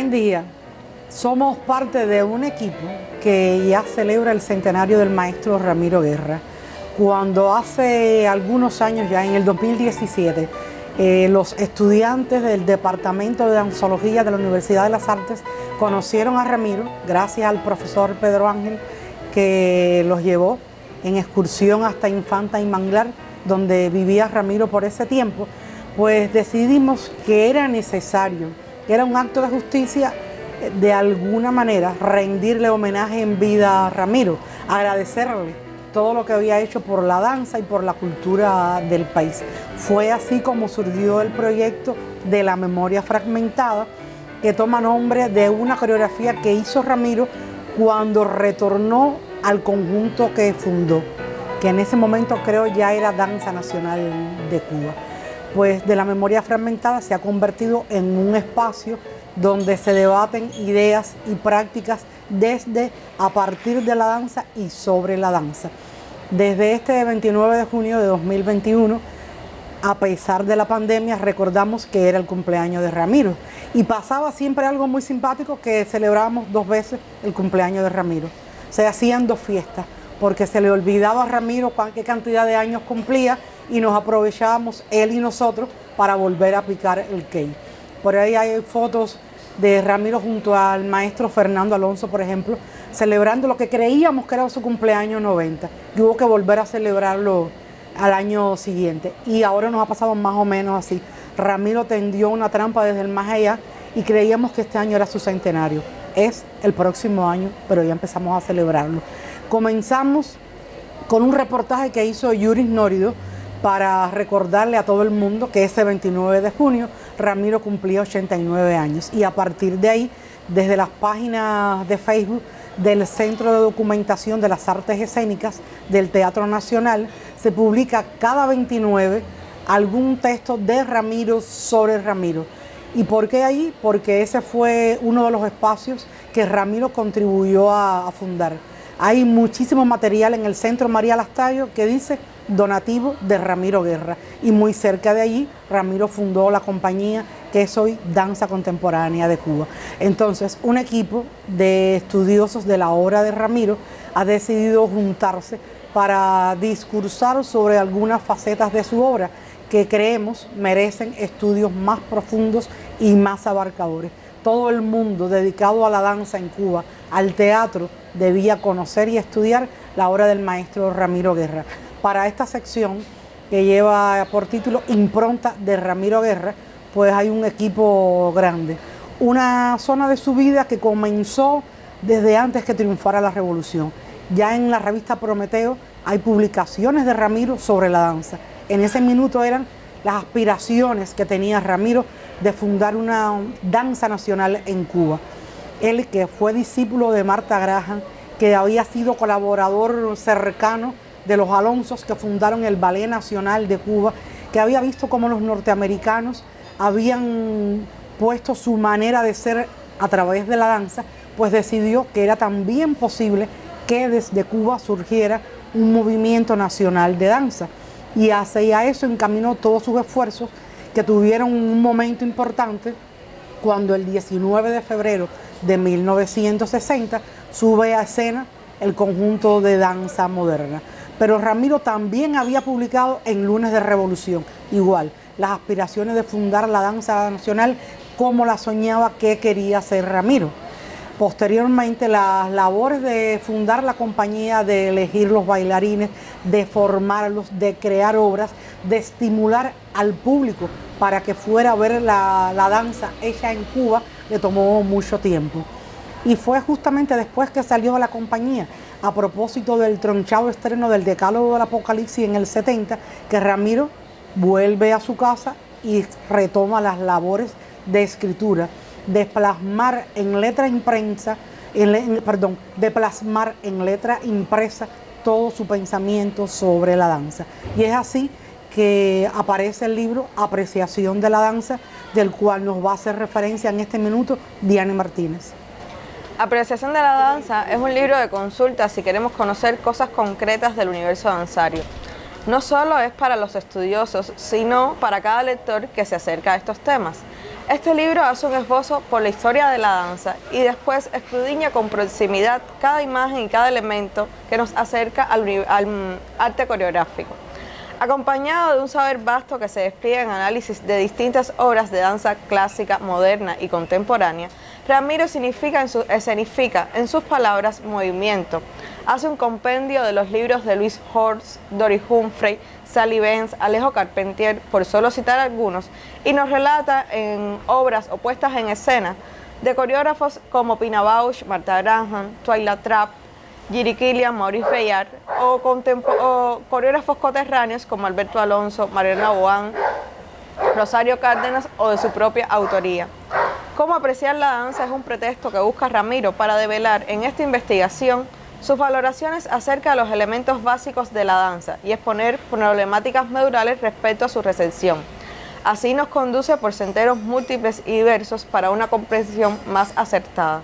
en día somos parte de un equipo que ya celebra el centenario del maestro Ramiro Guerra. Cuando hace algunos años, ya en el 2017, los estudiantes del Departamento de Danzología de la Universidad de las Artes conocieron a Ramiro gracias al profesor Pedro Ángel, que los llevó en excursión hasta Infanta y Manglar, donde vivía Ramiro por ese tiempo. Pues decidimos que era necesario, que era un acto de justicia, de alguna manera rendirle homenaje en vida a Ramiro, agradecerle todo lo que había hecho por la danza y por la cultura del país. Fue así como surgió el proyecto de la memoria fragmentada, que toma nombre de una coreografía que hizo Ramiro cuando retornó al conjunto que fundó, que en ese momento creo ya era Danza Nacional de Cuba. Pues de la memoria fragmentada se ha convertido en un espacio donde se debaten ideas y prácticas desde, a partir de la danza y sobre la danza. Desde este 29 de junio de 2021, a pesar de la pandemia, recordamos que era el cumpleaños de Ramiro. Y pasaba siempre algo muy simpático, que celebrábamos 2 veces el cumpleaños de Ramiro. Se hacían 2 fiestas, porque se le olvidaba a Ramiro qué cantidad de años cumplía y nos aprovechábamos él y nosotros para volver a picar el cake. Por ahí hay fotos de Ramiro junto al maestro Fernando Alonso, por ejemplo, celebrando lo que creíamos que era su cumpleaños 90. Y hubo que volver a celebrarlo al año siguiente. Y ahora nos ha pasado más o menos así. Ramiro tendió una trampa desde el más allá y creíamos que este año era su centenario. Es el próximo año, pero ya empezamos a celebrarlo. Comenzamos con un reportaje que hizo Yuris Nórido para recordarle a todo el mundo que ese 29 de junio Ramiro cumplía 89 años. Y a partir de ahí, desde las páginas de Facebook del Centro de Documentación de las Artes Escénicas del Teatro Nacional, se publica cada 29 algún texto de Ramiro sobre Ramiro. ¿Y por qué ahí? Porque ese fue uno de los espacios que Ramiro contribuyó a fundar. Hay muchísimo material en el Centro María Lastayo que dice donativo de Ramiro Guerra, y muy cerca de allí Ramiro fundó la compañía que es hoy Danza Contemporánea de Cuba. Entonces, un equipo de estudiosos de la obra de Ramiro ha decidido juntarse para discursar sobre algunas facetas de su obra que creemos merecen estudios más profundos y más abarcadores. Todo el mundo dedicado a la danza en Cuba, al teatro, debía conocer y estudiar la obra del maestro Ramiro Guerra. Para esta sección, que lleva por título Impronta de Ramiro Guerra, pues hay un equipo grande. Una zona de su vida que comenzó desde antes que triunfara la revolución. Ya en la revista Prometeo hay publicaciones de Ramiro sobre la danza. En ese minuto eran las aspiraciones que tenía Ramiro de fundar una danza nacional en Cuba. Él, que fue discípulo de Martha Graham, que había sido colaborador cercano de los Alonsos, que fundaron el Ballet Nacional de Cuba, que había visto cómo los norteamericanos habían puesto su manera de ser a través de la danza, pues decidió que era también posible que desde Cuba surgiera un movimiento nacional de danza. Y hacia eso encaminó todos sus esfuerzos, que tuvieron un momento importante cuando el 19 de febrero de 1960 sube a escena el conjunto de danza moderna. Pero Ramiro también había publicado en Lunes de Revolución, igual, las aspiraciones de fundar la danza nacional como la soñaba que quería hacer Ramiro. Posteriormente, las labores de fundar la compañía, de elegir los bailarines, de formarlos, de crear obras, de estimular al público para que fuera a ver la danza hecha en Cuba, le tomó mucho tiempo. Y fue justamente después que salió de la compañía, a propósito del tronchado estreno del Decálogo del Apocalipsis en el 70, que Ramiro vuelve a su casa y retoma las labores de escritura, de plasmar en letra impresa, de plasmar en letra impresa todo su pensamiento sobre la danza. Y es así que aparece el libro Apreciación de la danza, del cual nos va a hacer referencia en este minuto Diane Martínez. Apreciación de la danza es un libro de consulta si queremos conocer cosas concretas del universo danzario. No solo es para los estudiosos, sino para cada lector que se acerca a estos temas. Este libro hace un esbozo por la historia de la danza y después escudriña con proximidad cada imagen y cada elemento que nos acerca al arte coreográfico. Acompañado de un saber vasto que se despliega en análisis de distintas obras de danza clásica, moderna y contemporánea, Ramiro escenifica en sus palabras movimiento. Hace un compendio de los libros de Louis Horst, Dory Humphrey, Sally Benz, Alejo Carpentier, por solo citar algunos, y nos relata en obras o puestas en escena de coreógrafos como Pina Bausch, Martha Graham, Twyla Trapp, Giri Kilian, Maurice Bayard, o coreógrafos coterráneos como Alberto Alonso, Mariana Boan, Rosario Cárdenas o de su propia autoría. Cómo apreciar la danza es un pretexto que busca Ramiro para develar en esta investigación sus valoraciones acerca de los elementos básicos de la danza y exponer problemáticas medulares respecto a su recepción. Así nos conduce por senderos múltiples y diversos para una comprensión más acertada.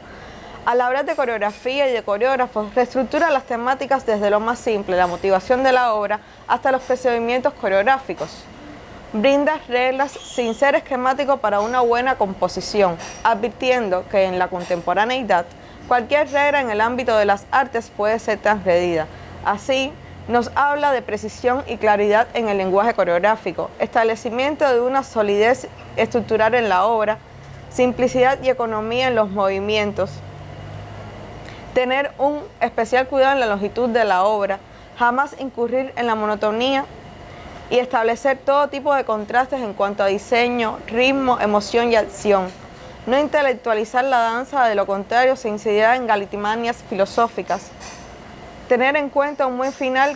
Al hablar de coreografía y de coreógrafos, reestructura las temáticas desde lo más simple, la motivación de la obra, hasta los procedimientos coreográficos. Brinda reglas sin ser esquemático para una buena composición, advirtiendo que en la contemporaneidad, cualquier regla en el ámbito de las artes puede ser transgredida. Así, nos habla de precisión y claridad en el lenguaje coreográfico, establecimiento de una solidez estructural en la obra, simplicidad y economía en los movimientos, tener un especial cuidado en la longitud de la obra, jamás incurrir en la monotonía y establecer todo tipo de contrastes en cuanto a diseño, ritmo, emoción y acción. No intelectualizar la danza, de lo contrario se incidirá en galimatías filosóficas. Tener en cuenta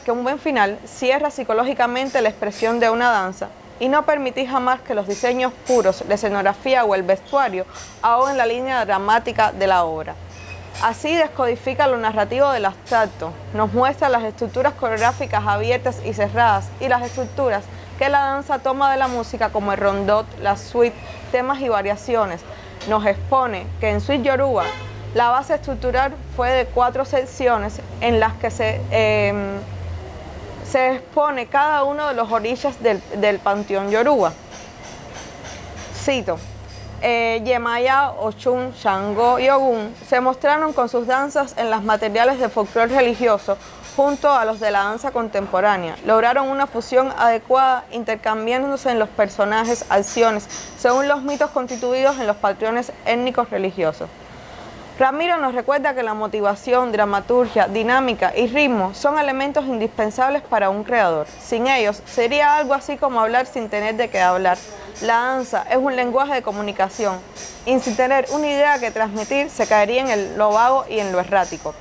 que un buen final cierra psicológicamente la expresión de una danza y no permitir jamás que los diseños puros, la escenografía o el vestuario ahoguen la línea dramática de la obra. Así descodifica lo narrativo del abstracto, nos muestra las estructuras coreográficas abiertas y cerradas y las estructuras que la danza toma de la música como el rondot, la suite, temas y variaciones. Nos expone que en Suite Yoruba la base estructural fue de 4 secciones en las que se expone cada uno de los orillas del panteón Yoruba. Cito. Yemaya, Ochun, Shango y Ogun se mostraron con sus danzas en las materiales de folclore religioso junto a los de la danza contemporánea. Lograron una fusión adecuada intercambiándose en los personajes, acciones, según los mitos constituidos en los patrones étnicos religiosos. Ramiro nos recuerda que la motivación, dramaturgia, dinámica y ritmo son elementos indispensables para un creador. Sin ellos, sería algo así como hablar sin tener de qué hablar. La danza es un lenguaje de comunicación y sin tener una idea que transmitir se caería en lo vago y en lo errático.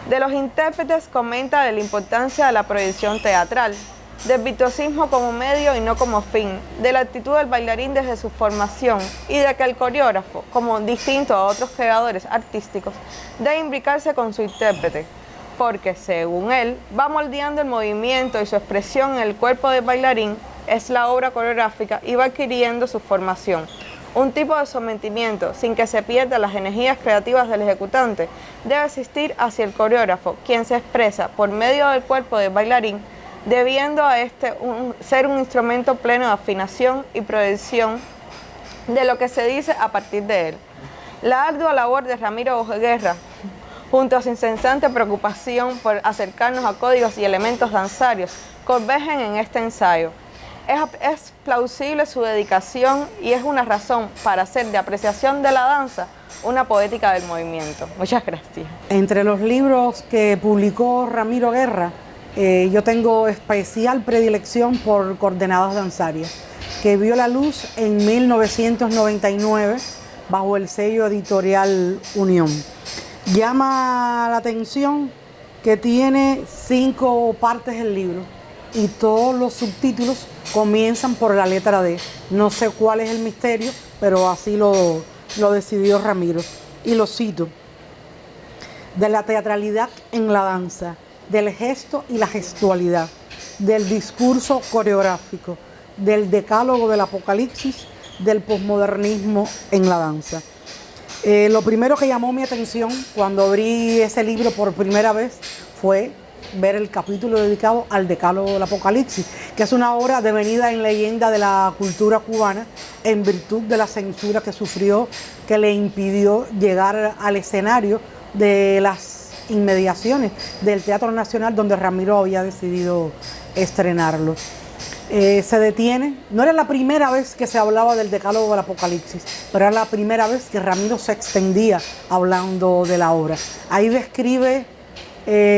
De los intérpretes comenta de la importancia de la proyección teatral, del virtuosismo como medio y no como fin, de la actitud del bailarín desde su formación y de que el coreógrafo, como distinto a otros creadores artísticos, debe imbricarse con su intérprete, porque según él va moldeando el movimiento y su expresión en el cuerpo del bailarín, es la obra coreográfica y va adquiriendo su formación. Un tipo de sometimiento sin que se pierdan las energías creativas del ejecutante debe existir hacia el coreógrafo, quien se expresa por medio del cuerpo del bailarín, debiendo a este ser un instrumento pleno de afinación y proyección de lo que se dice a partir de él. La ardua labor de Ramiro Guerra, junto a su incesante preocupación por acercarnos a códigos y elementos danzarios, convergen en este ensayo. Es plausible su dedicación y es una razón para hacer de apreciación de la danza una poética del movimiento. Muchas gracias. Entre los libros que publicó Ramiro Guerra, yo tengo especial predilección por Coordenadas Danzarias, que vio la luz en 1999 bajo el sello editorial Unión. Llama la atención que tiene 5 partes el libro y todos los subtítulos comienzan por la letra D. No sé cuál es el misterio, pero así lo decidió Ramiro. Y lo cito: de la teatralidad en la danza, del gesto y la gestualidad, del discurso coreográfico, del decálogo del apocalipsis, del posmodernismo en la danza. Lo primero que llamó mi atención cuando abrí ese libro por primera vez fue ver el capítulo dedicado al decálogo del apocalipsis, que es una obra devenida en leyenda de la cultura cubana en virtud de la censura que sufrió, que le impidió llegar al escenario de las inmediaciones del Teatro Nacional, donde Ramiro había decidido estrenarlo. Se detiene. No era la primera vez que se hablaba del Decálogo del Apocalipsis, pero era la primera vez que Ramiro se extendía hablando de la obra. Ahí describe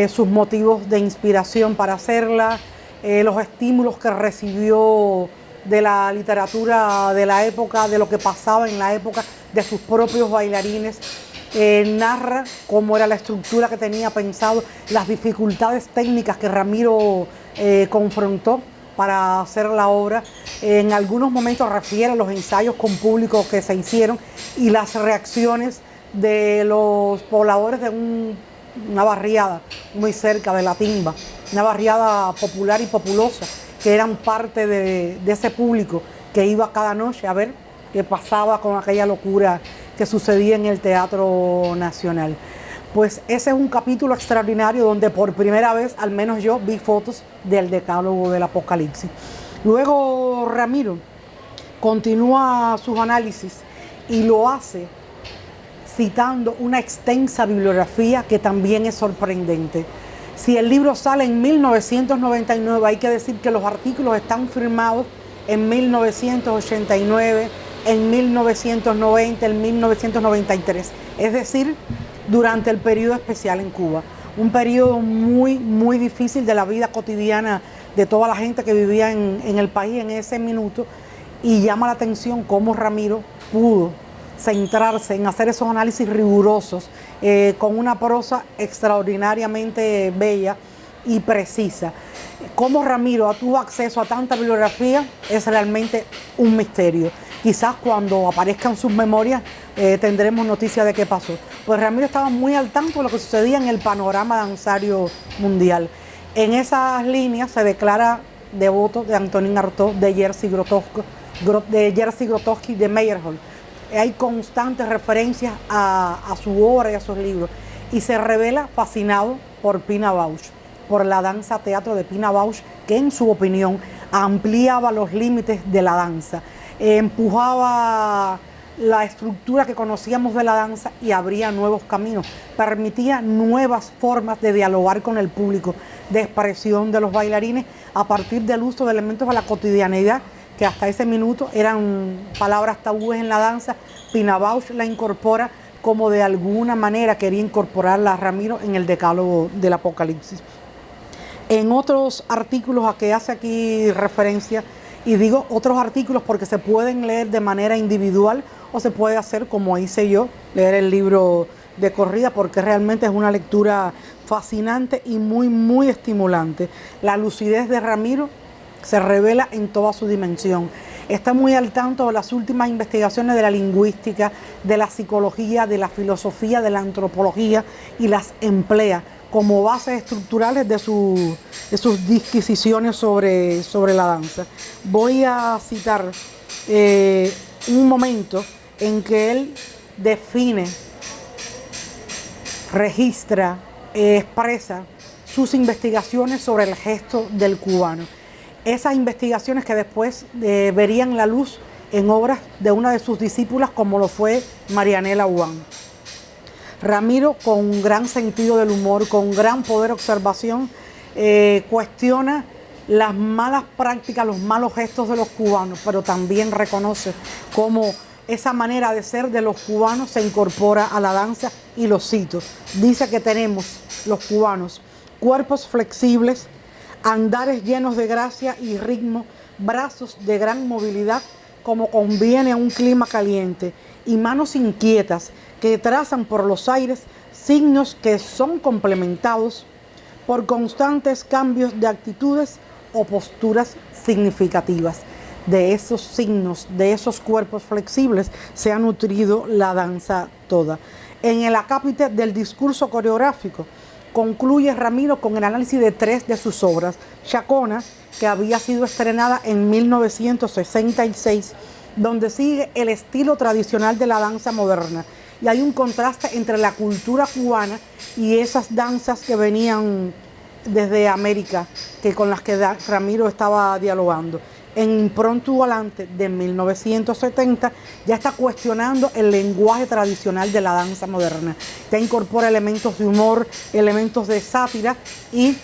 sus motivos de inspiración para hacerla, los estímulos que recibió de la literatura de la época, de lo que pasaba en la época, de sus propios bailarines. Narra cómo era la estructura que tenía pensado, las dificultades técnicas que Ramiro confrontó para hacer la obra. En algunos momentos refiere a los ensayos con público que se hicieron y las reacciones de los pobladores de una barriada muy cerca de La Timba, una barriada popular y populosa, que eran parte de ese público que iba cada noche a ver qué pasaba con aquella locura que sucedía en el Teatro Nacional. Pues ese es un capítulo extraordinario donde por primera vez, al menos yo, vi fotos del Decálogo del Apocalipsis. Luego Ramiro continúa sus análisis y lo hace citando una extensa bibliografía que también es sorprendente. Si el libro sale en 1999, hay que decir que los artículos están firmados en 1989, en 1990, en 1993. Es decir, durante el periodo especial en Cuba. Un periodo muy, muy difícil de la vida cotidiana de toda la gente que vivía en el país en ese minuto. Y llama la atención cómo Ramiro pudo centrarse en hacer esos análisis rigurosos con una prosa extraordinariamente bella y precisa. Cómo Ramiro tuvo acceso a tanta bibliografía es realmente un misterio. Quizás cuando aparezcan sus memorias tendremos noticia de qué pasó. Pues Ramiro estaba muy al tanto de lo que sucedía en el panorama danzario mundial. En esas líneas se declara devoto de Antonín Artaud, de Jerzy Grotowski, de Meyerhold. Hay constantes referencias a su obra y a sus libros. Y se revela fascinado por Pina Bausch, por la danza teatro de Pina Bausch, que en su opinión ampliaba los límites de la danza, empujaba la estructura que conocíamos de la danza y abría nuevos caminos, permitía nuevas formas de dialogar con el público, de expresión de los bailarines a partir del uso de elementos de la cotidianidad que hasta ese minuto eran palabras tabúes en la danza. Pina Bausch la incorpora como de alguna manera quería incorporarla a Ramiro en el Decálogo del Apocalipsis. En otros artículos a que hace aquí referencia, y digo otros artículos porque se pueden leer de manera individual o se puede hacer como hice yo, leer el libro de corrida, porque realmente es una lectura fascinante y muy, muy estimulante. La lucidez de Ramiro se revela en toda su dimensión. Está muy al tanto de las últimas investigaciones de la lingüística, de la psicología, de la filosofía, de la antropología, y las emplea como bases estructurales de sus disquisiciones sobre la danza. Voy a citar un momento en que él define, registra, expresa sus investigaciones sobre el gesto del cubano. Esas investigaciones que después verían la luz en obras de una de sus discípulas, como lo fue Marianela Uán. Ramiro, con un gran sentido del humor, con gran poder de observación, cuestiona las malas prácticas, los malos gestos de los cubanos, pero también reconoce cómo esa manera de ser de los cubanos se incorpora a la danza, y lo cito. Dice que tenemos, los cubanos, cuerpos flexibles, andares llenos de gracia y ritmo, brazos de gran movilidad, como conviene a un clima caliente, y manos inquietas que trazan por los aires signos que son complementados por constantes cambios de actitudes o posturas significativas. De esos signos, de esos cuerpos flexibles, se ha nutrido la danza toda. En el acápite del discurso coreográfico, concluye Ramiro con el análisis de 3 de sus obras. Chacona, que había sido estrenada en 1966, donde sigue el estilo tradicional de la danza moderna. Y hay un contraste entre la cultura cubana y esas danzas que venían desde América, con las que Ramiro estaba dialogando. en Pronto Volante de 1970, ya está cuestionando el lenguaje tradicional de la danza moderna. Ya incorpora elementos de humor, elementos de sátira y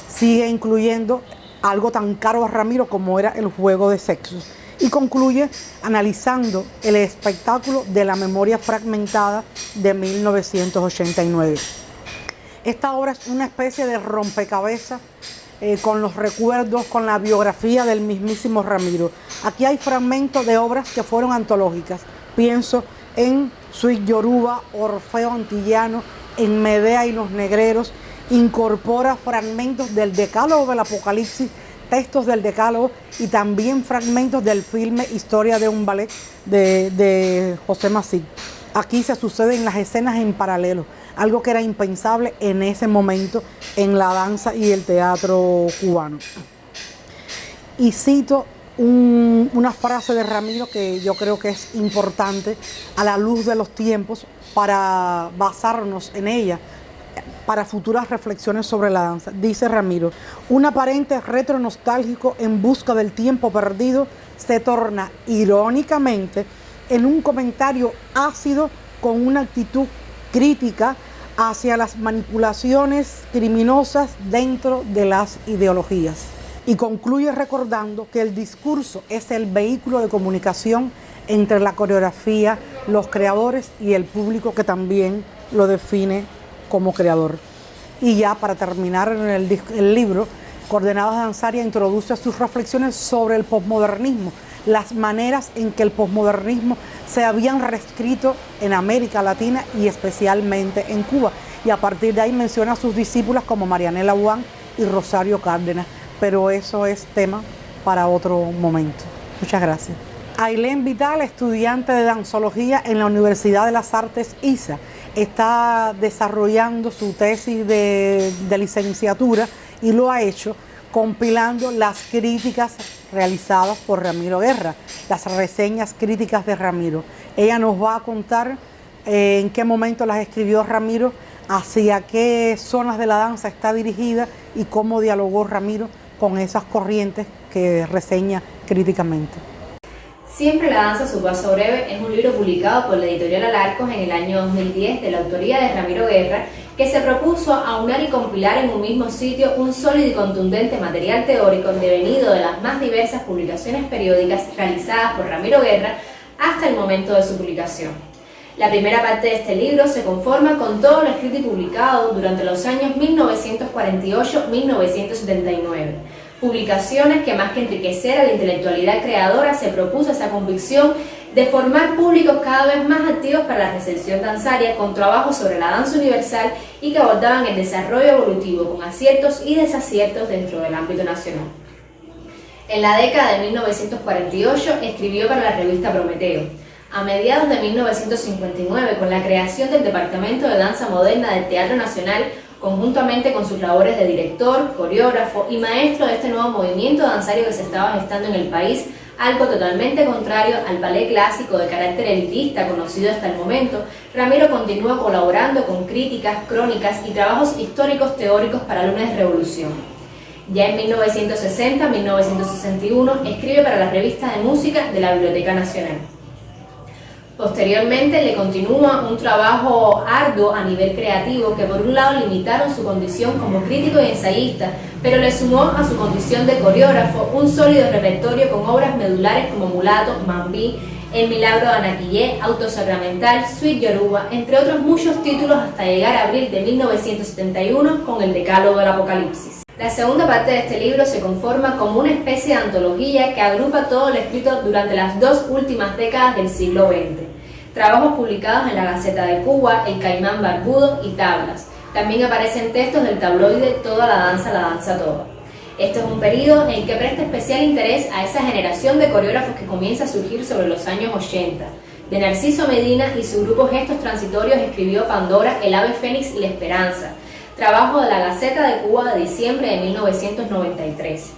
sigue incluyendo algo tan caro a Ramiro como era el juego de sexos. Y concluye analizando el espectáculo de La memoria fragmentada de 1989. Esta obra es una especie de rompecabezas con los recuerdos, con la biografía del mismísimo Ramiro. Aquí hay fragmentos de obras que fueron antológicas. Pienso en Suite Yoruba, Orfeo Antillano, en Medea y los Negreros. Incorpora fragmentos del Decálogo del Apocalipsis, textos del Decálogo y también fragmentos del filme Historia de un ballet de José Masip. Aquí se suceden las escenas en paralelo, algo que era impensable en ese momento en la danza y el teatro cubano. Y cito una frase de Ramiro que yo creo que es importante a la luz de los tiempos para basarnos en ella para futuras reflexiones sobre la danza. Dice Ramiro: un aparente retro nostálgico en busca del tiempo perdido se torna irónicamente en un comentario ácido con una actitud crítica hacia las manipulaciones criminosas dentro de las ideologías. Y concluye recordando que el discurso es el vehículo de comunicación entre la coreografía, los creadores y el público que también lo define como creador. Y ya para terminar en el libro, Coordenadas Danzarias introduce sus reflexiones sobre el posmodernismo, las maneras en que el posmodernismo se habían reescrito en América Latina y especialmente en Cuba. Y a partir de ahí menciona a sus discípulas como Marianela Buán y Rosario Cárdenas. Pero eso es tema para otro momento. Muchas gracias. Ailén Vital, estudiante de danzología en la Universidad de las Artes ISA, está desarrollando su tesis de licenciatura y lo ha hecho compilando las críticas realizadas por Ramiro Guerra, las reseñas críticas de Ramiro. Ella nos va a contar en qué momento las escribió Ramiro, hacia qué zonas de la danza está dirigida y cómo dialogó Ramiro con esas corrientes que reseña críticamente. Siempre la danza a su paso breve es un libro publicado por la editorial Alarcos en el año 2010 de la autoría de Ramiro Guerra, que se propuso aunar y compilar en un mismo sitio un sólido y contundente material teórico devenido de las más diversas publicaciones periódicas realizadas por Ramiro Guerra hasta el momento de su publicación. La primera parte de este libro se conforma con todo lo escrito y publicado durante los años 1948-1979. Publicaciones que, más que enriquecer a la intelectualidad creadora, se propuso esa convicción de formar públicos cada vez más activos para la recepción danzaria, con trabajos sobre la danza universal y que abordaban el desarrollo evolutivo con aciertos y desaciertos dentro del ámbito nacional. En la década de 1948 escribió para la revista Prometeo. A mediados de 1959, con la creación del Departamento de Danza Moderna del Teatro Nacional, conjuntamente con sus labores de director, coreógrafo y maestro de este nuevo movimiento danzario que se estaba gestando en el país, algo totalmente contrario al ballet clásico de carácter elitista conocido hasta el momento, Ramiro continúa colaborando con críticas, crónicas y trabajos históricos teóricos para Lunes de Revolución. Ya en 1960-1961 escribe para la revista de música de la Biblioteca Nacional. Posteriormente le continúa un trabajo arduo a nivel creativo que por un lado limitaron su condición como crítico y ensayista, pero le sumó a su condición de coreógrafo un sólido repertorio con obras medulares como Mulato, Mambí, El Milagro de Anaquillé, Autosacramental, Suite Yoruba, entre otros muchos títulos hasta llegar a abril de 1971 con el Decálogo del Apocalipsis. La segunda parte de este libro se conforma como una especie de antología que agrupa todo lo escrito durante las dos últimas décadas del siglo XX. Trabajos publicados en la Gaceta de Cuba, El Caimán Barbudo y Tablas. También aparecen textos del tabloide Toda la danza toda. Este es un periodo en el que presta especial interés a esa generación de coreógrafos que comienza a surgir sobre los años 80. De Narciso Medina y su grupo Gestos Transitorios escribió Pandora, El Ave Fénix y La Esperanza, trabajo de la Gaceta de Cuba de diciembre de 1993. Es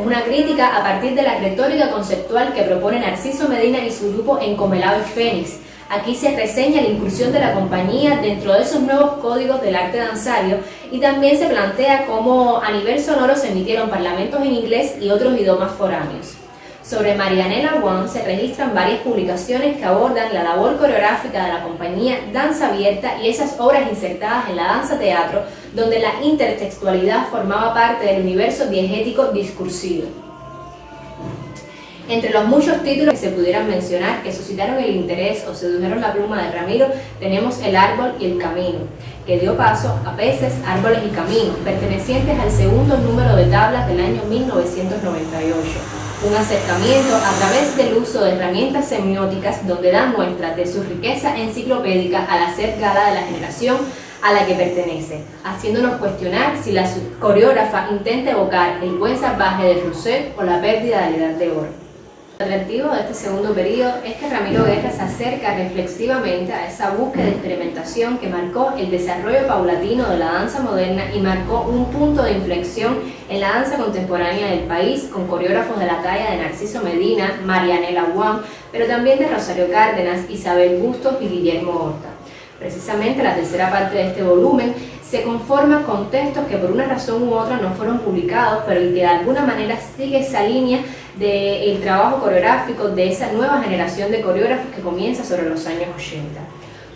una crítica a partir de la retórica conceptual que propone Narciso Medina y su grupo en Como el Ave Fénix. Aquí se reseña la incursión de la compañía dentro de esos nuevos códigos del arte danzario y también se plantea cómo a nivel sonoro se emitieron parlamentos en inglés y otros idiomas foráneos. Sobre Marianela Wang se registran varias publicaciones que abordan la labor coreográfica de la compañía Danza Abierta y esas obras insertadas en la danza teatro, donde la intertextualidad formaba parte del universo diegético discursivo. Entre los muchos títulos que se pudieran mencionar que suscitaron el interés o sedujeron la pluma de Ramiro, tenemos El árbol y el camino, que dio paso a Peces, árboles y caminos, pertenecientes al segundo número de tablas del año 1998. Un acercamiento a través del uso de herramientas semióticas donde dan muestra de su riqueza enciclopédica al hacer gala de la generación a la que pertenece, haciéndonos cuestionar si la coreógrafa intenta evocar el buen salvaje de Rousseau o la pérdida de la edad de oro. Lo atractivo de este segundo periodo es que Ramiro Guerra se acerca reflexivamente a esa búsqueda de experimentación que marcó el desarrollo paulatino de la danza moderna y marcó un punto de inflexión en la danza contemporánea del país, con coreógrafos de la talla de Narciso Medina, Marianela Wang, pero también de Rosario Cárdenas, Isabel Bustos y Guillermo Horta. Precisamente la tercera parte de este volumen se conforma con textos que por una razón u otra no fueron publicados, pero que de alguna manera sigue esa línea del trabajo coreográfico de esa nueva generación de coreógrafos que comienza sobre los años 80.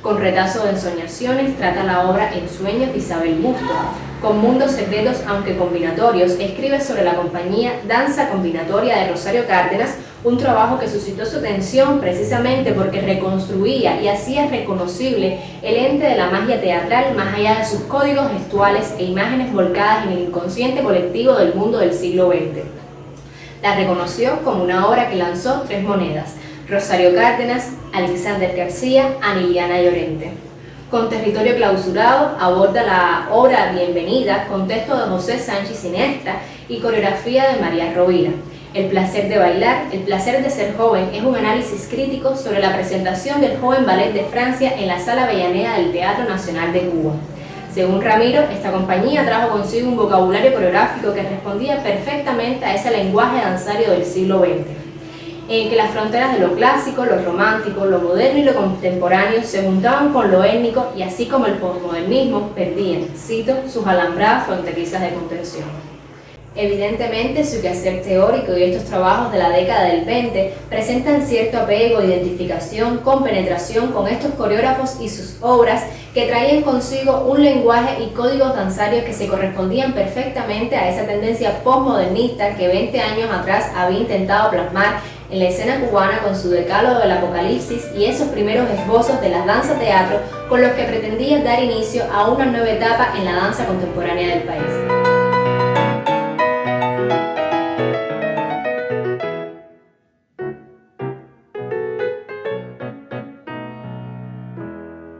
Con Retazo de ensoñaciones trata la obra En sueños de Isabel Bustos. Con Mundos secretos aunque combinatorios escribe sobre la compañía Danza Combinatoria de Rosario Cárdenas, un trabajo que suscitó su atención precisamente porque reconstruía y hacía reconocible el ente de la magia teatral más allá de sus códigos gestuales e imágenes volcadas en el inconsciente colectivo del mundo del siglo XX. La reconoció como una obra que lanzó tres monedas: Rosario Cárdenas, Alexander García, Aniliana Llorente. Con Territorio clausurado aborda la obra Bienvenida, con texto de José Sánchez Sinestra y coreografía de María Rovira. El placer de bailar, el placer de ser joven es un análisis crítico sobre la presentación del joven ballet de Francia en la Sala Avellaneda del Teatro Nacional de Cuba. Según Ramiro, esta compañía trajo consigo un vocabulario coreográfico que respondía perfectamente a ese lenguaje danzario del siglo XX, en que las fronteras de lo clásico, lo romántico, lo moderno y lo contemporáneo se juntaban con lo étnico y así como el posmodernismo perdían, cito, sus alambradas fronterizas de contención. Evidentemente, su quehacer teórico y estos trabajos de la década del 20 presentan cierto apego e identificación con penetración con estos coreógrafos y sus obras que traían consigo un lenguaje y códigos danzarios que se correspondían perfectamente a esa tendencia postmodernista que 20 años atrás había intentado plasmar en la escena cubana con su decálogo del Apocalipsis y esos primeros esbozos de la danza teatro con los que pretendía dar inicio a una nueva etapa en la danza contemporánea del país.